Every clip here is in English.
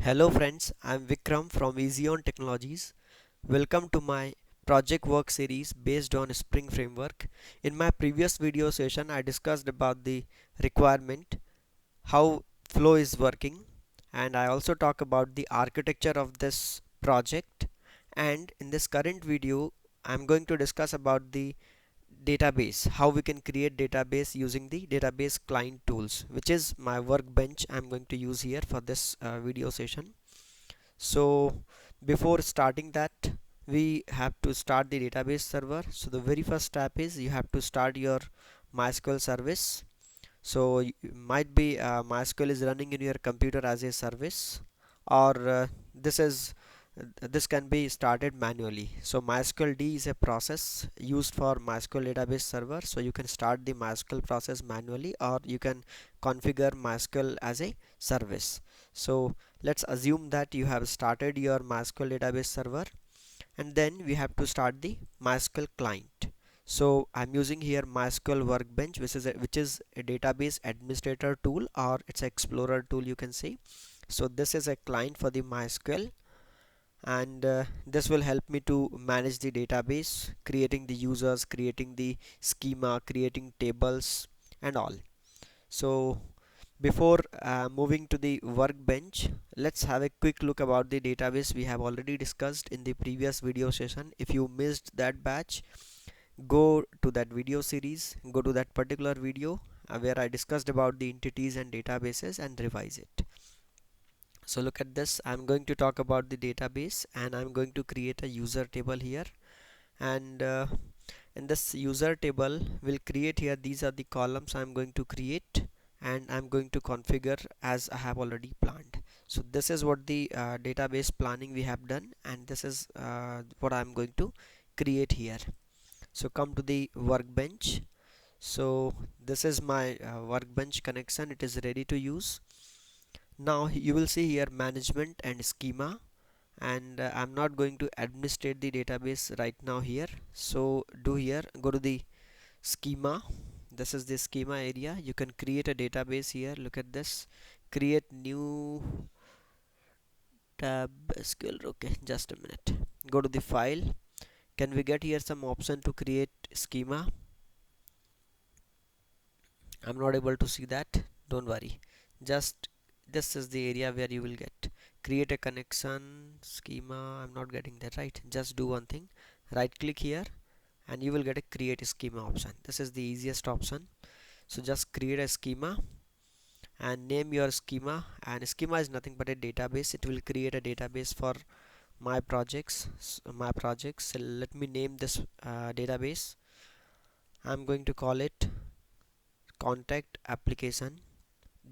Hello friends, I'm Vikram from eZeon Technologies. Welcome to my project work series based on Spring Framework. In my previous video session, I discussed about the requirement, how flow is working, and I also talk about the architecture of this project. And in this current video, I'm going to discuss about the database, how we can create database using the database client tools, which is my workbench I'm going to use here for this video session. So before starting that, we have to start the database server. So the very first step is you have to start your MySQL service. So might be MySQL is running in your computer as a service, or this is this can be started manually. So MySQL D is a process used for MySQL database server. So you can start the MySQL process manually, or you can configure MySQL as a service. So let's assume that you have started your MySQL database server, and then we have to start the MySQL client. So I'm using here MySQL Workbench, which is a database administrator tool, or it's an explorer tool, you can say. So this is a client for the MySQL, and this will help me to manage the database, creating the users, creating the schema, creating tables and all. So before moving to the workbench, let's have a quick look about the database we have already discussed in the previous video session. If you missed that batch, go to that video series, go to that particular video where I discussed about the entities and databases, and revise it. So look at this, I'm going to talk about the database, and I'm going to create a user table here. And in this user table, we'll create here, these are the columns I'm going to create, and I'm going to configure as I have already planned. So this is what the database planning we have done, and this is what I'm going to create here. So come to the workbench. So this is my workbench connection, it is ready to use. Now you will see here management and schema, and I'm not going to administrate the database right now here. So do here, go to the schema. This is the schema area. You can create a database here. Look at this, create new tab skill. Okay, just a minute, go to the file. Can we get here some option to create schema? I'm not able to see that, don't worry. Just this is the area where you will get create a connection schema. I'm not getting that right. Just do one thing, right click here, and you will get a create a schema option. This is the easiest option. So just create a schema and name your schema, and schema is nothing but a database. It will create a database for my projects. So let me name this database. I'm going to call it contact application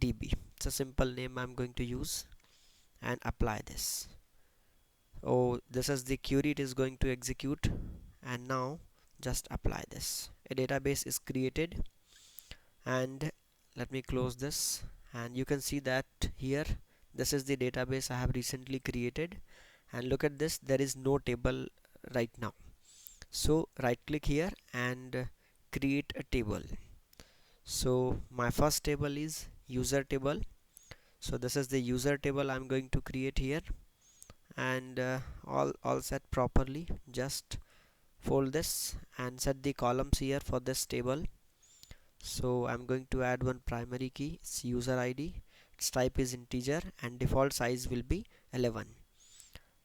DB. It's a simple name I'm going to use, and apply this. Oh, this is the query it is going to execute, and now just apply this. A database is created, and let me close this, and you can see that here this is the database I have recently created. And look at this, there is no table right now. So right click here and create a table. So my first table is user table. So this is the user table I'm going to create here, and all set properly. Just fold this and set the columns here for this table. So I'm going to add one primary key, it's user ID, its type is integer, and default size will be 11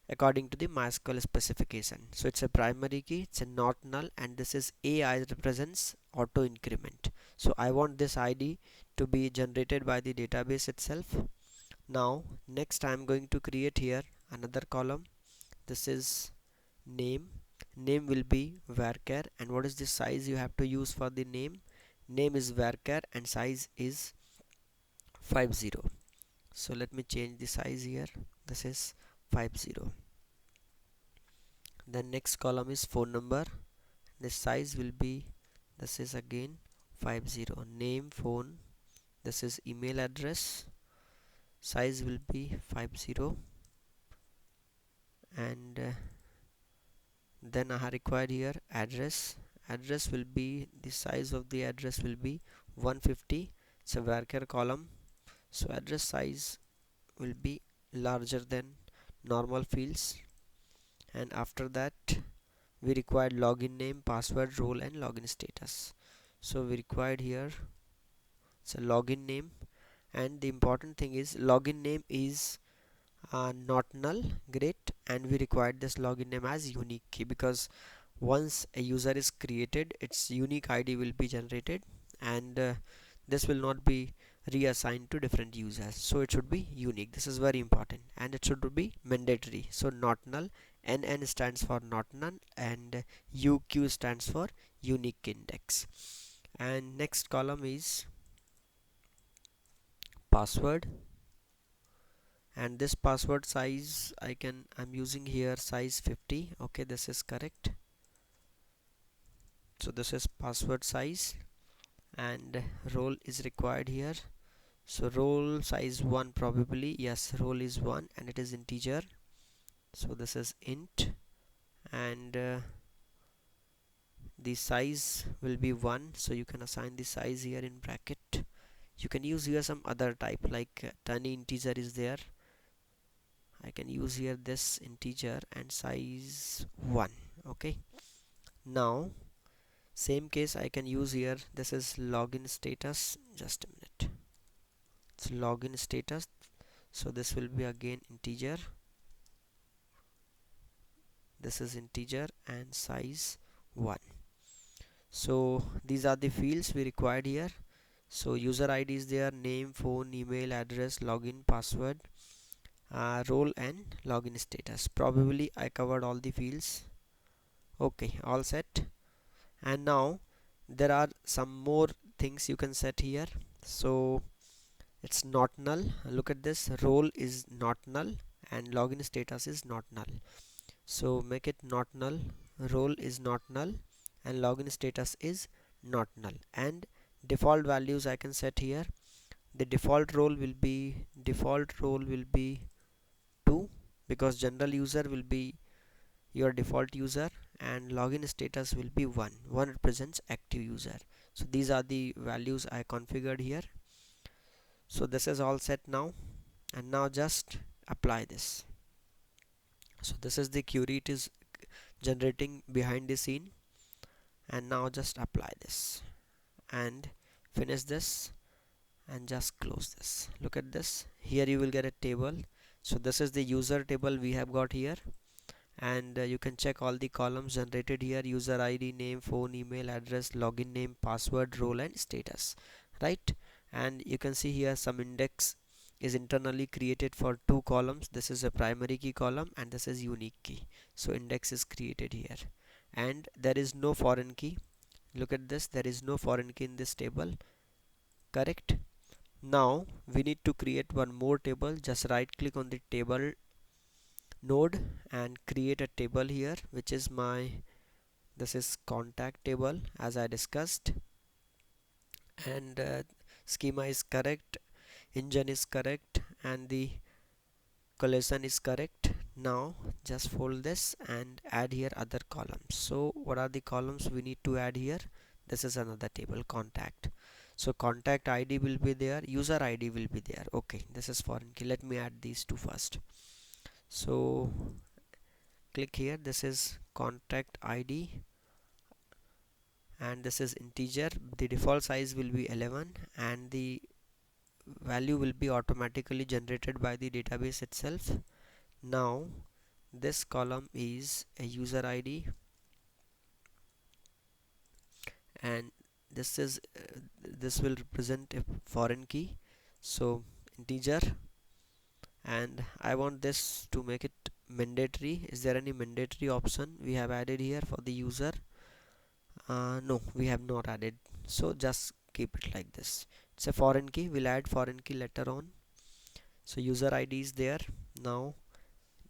according to the MySQL specification. So it's a primary key, it's a not null, and this is AI represents auto increment. So I want this ID to be generated by the database itself. Now next I'm going to create here another column. This is name. Name will be varchar, and what is the size you have to use for the name? Name is varchar and size is 50. So let me change the size here. This is 50. The next column is phone number. The size will be, this is again 50. Name, phone. This is email address. Size will be 50, and then I have required here address. Address will be, the size of the address will be 150. It's a varchar column, so address size will be larger than normal fields, and after that we required login name, password, role and login status. So we required here it's a login name, and the important thing is login name is not null. Great. And we required this login name as unique key, because once a user is created, its unique ID will be generated, and this will not be reassigned to different users, so it should be unique. This is very important, and it should be mandatory. So not null, NN stands for not null, and UQ stands for unique index. And next column is password, and this password size I'm using here size 50. Okay, this is correct. So this is password size, and role is required here. So role size 1, probably yes, role is 1 and it is integer, so this is int, and the size will be 1, so you can assign the size here in bracket. You can use here some other type, like tiny integer is there. I can use here this integer and size 1. Okay, now same case I can use here, this is login status. Just a minute, it's login status, so this will be again integer, this is integer and size 1. So these are the fields we required here. So user ID is there, name, phone, email address, login, password, role and login status. Probably I covered all the fields. Okay, all set. And now there are some more things you can set here. So it's not null. Look at this, role is not null and login status is not null. So make it not null, role is not null and login status is not null. And default values I can set here. The default role will be 2, because general user will be your default user, and login status will be 1. 1 represents active user. So these are the values I configured here. So this is all set now, and now just apply this. So this is the query it is generating behind the scene, and now just apply this and finish this and just close this. Look at this, here you will get a table. So this is the user table we have got here, and you can check all the columns generated here: user ID, name, phone, email address, login name, password, role and status, right? And you can see here some index is internally created for 2 columns. This is a primary key column and this is unique key, so index is created here, and there is no foreign key. Look at this, there is no foreign key in this table, correct? Now we need to create one more table. Just right click on the table node and create a table here, which is this is contact table as I discussed, and schema is correct, engine is correct, and the collection is correct. Now just fold this and add here other columns. So what are the columns we need to add here? This is another table, contact. So contact ID will be there, user ID will be there. Okay, this is foreign key. Let me add these two first. So click here, this is contact ID and this is integer. The default size will be 11 and the value will be automatically generated by the database itself. Now this column is a user ID, and this will represent a foreign key, so integer, and I want this to make it mandatory. Is there any mandatory option we have added here for the user? No, we have not added, so just keep it like this. It's a foreign key, we'll add foreign key later on. So user ID is there. Now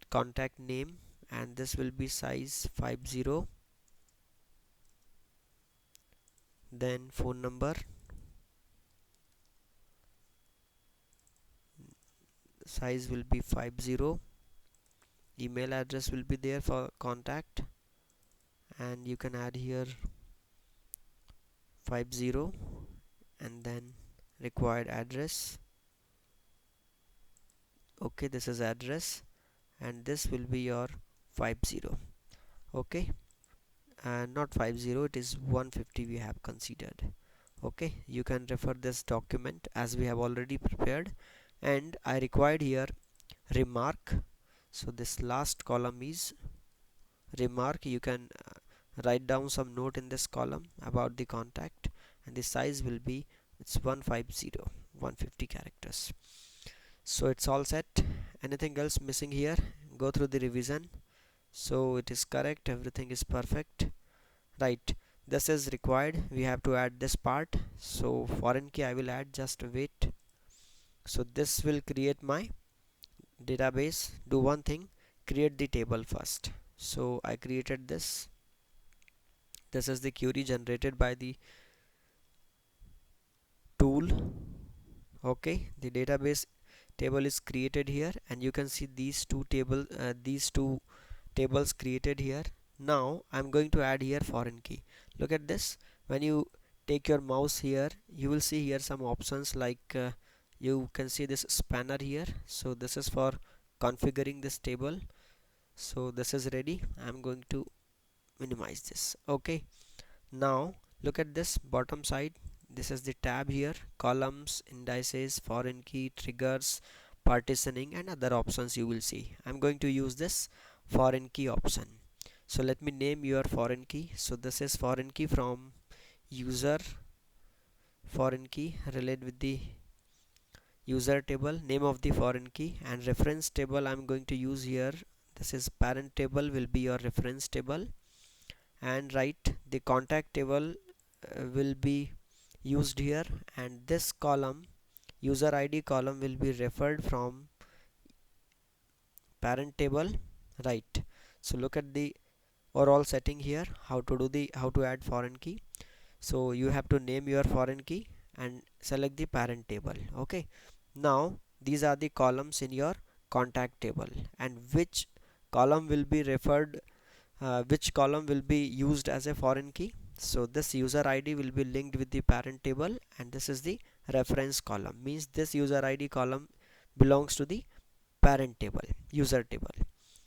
contact name, and this will be size 50. Then phone number, size will be 50. Email address will be there for contact, and you can add here 50, and then required address, Okay, this is address, and this will be your 50. Okay, and not 50, it is 150 we have considered. Okay, you can refer this document as we have already prepared. And I required here remark, so this last column is remark. You can write down some note in this column about the contact, and the size will be, it's 150, 150 characters. So it's all set. Anything else missing here? Go through the revision. So it is correct, everything is perfect, right? This is required, we have to add this part. So foreign key I will add, just wait. So this will create my database. Do one thing, create the table first. So I created this. This is the query generated by the tool. Okay, the database table is created here, and you can see these two tables created here. Now I'm going to add here foreign key. Look at this. When you take your mouse here, you will see here some options like you can see this spanner here. So this is for configuring this table. So this is ready. I'm going to minimize this. Okay, now look at this bottom side. This is the tab here, columns, indices, foreign key, triggers, partitioning, and other options you will see. I'm going to use this foreign key option. So let me name your foreign key. So this is foreign key from user, foreign key relate with the user table, name of the foreign key, and reference table I'm going to use here. This is parent table will be your reference table, and right, the contact table will be used here, and this column, user ID column, will be referred from parent table, right? So look at the overall setting here, how to add foreign key. So you have to name your foreign key and select the parent table. Okay, now these are the columns in your contact table, and which column will be referred, which column will be used as a foreign key. So this user ID will be linked with the parent table, and this is the reference column, means this user ID column belongs to the parent table, user table.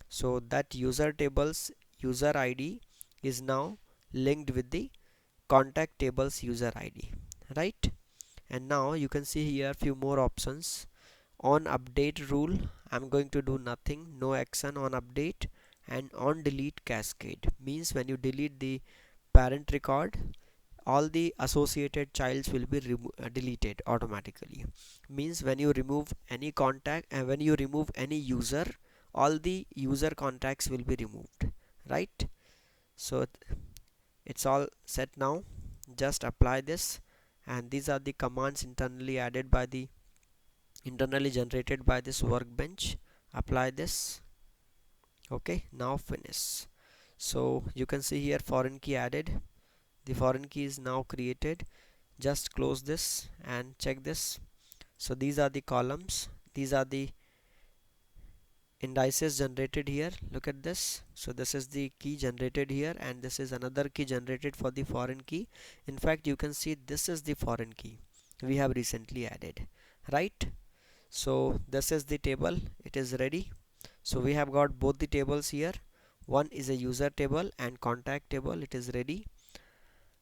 So that user table's user ID is now linked with the contact table's user ID, right? And now you can see here few more options. On update rule, I'm going to do nothing, no action on update. And on delete cascade means when you delete the parent record, all the associated childs will be deleted automatically. Means when you remove any contact and when you remove any user, all the user contacts will be removed, right? So it's all set now. Just apply this, and these are the commands internally generated by this workbench. Apply this. Okay, now finish. So you can see here foreign key added, the foreign key is now created. Just close this and check this. So these are the columns, these are the indices generated here. Look at this. So this is the key generated here, and this is another key generated for the foreign key. In fact, you can see this is the foreign key we have recently added, right? So this is the table, it is ready. So we have got both the tables here. One is a user table and contact table, it is ready.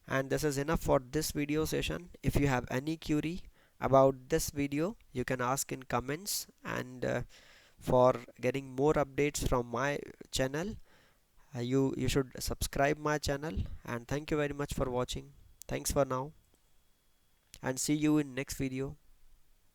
And this is enough for this video session. If you have any query about this video, you can ask in comments, and for getting more updates from my channel, you should subscribe my channel. And thank you very much for watching. Thanks for now, and see you in next video.